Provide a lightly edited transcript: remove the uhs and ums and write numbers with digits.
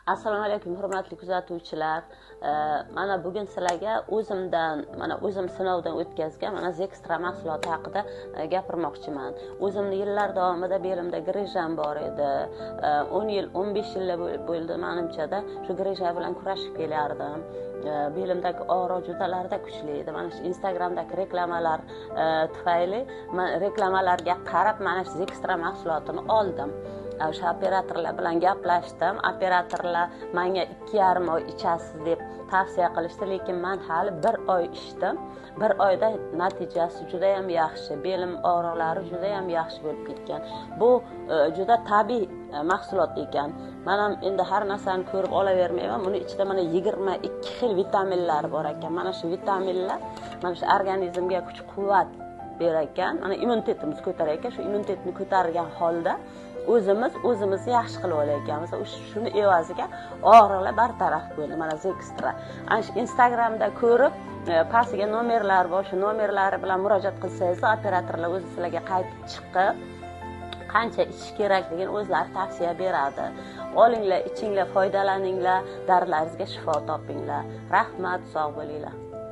Assalomu alaykum hurmatli kuzatuvchilar. Mana bugun sizlarga o'zim sinovdan o'tkazgan mana Zextra mahsuloti haqida gapirmoqchiman. O'zimni yillar davomida belimda grijam bor edi. 10 yil, 15 yil bo'ldi menimchada shu grija bilan kurashib kelardim. Belimdagi og'riq judalarda kuchli edi. Mana shu Instagramdagi reklamalar tufayli reklamalarga qarab mana shu Zextra mahsulotini oldim. O'sha operatorlar bilan gaplashdim. Operatorlar menga 2,5 oy ichasiz deb tavsiya qilishdi, lekin men hali 1 oy ichdim. 1 oyda natijasi juda ham yaxshi. Belim og'riqlari juda ham yaxshi bo'lib ketgan. Bu juda tabiiy mahsulot ekan. Men ham endi har narsani ko'rib olavermayman. Buni ichida mana 22 xil vitaminlar bor ekan. Mana shu vitaminlar mana shu organizmga kuch-quvvat berar ekan. Mana immunitetimizni ko'tarar ekan. Shu immunitetni ko'targan holda o'zimizni yaxshi qilib olar ekanmiz. Shuni evaziga og'riqlar bartaraf bo'ldi. Mana Zextra. Ana shu Instagramda ko'rib, pastiga nomerlar bor. Shu nomerlari bilan murojaat qilsangiz, operatorlar o'zi sizlarga qaytib chiqib, qancha ichish kerakligini o'zlari tavsiya beradi. Olinglar, ichinglar, foydalaninglar, dardlaringizga shifo topinglar. Rahmat, sog' bo'linglar.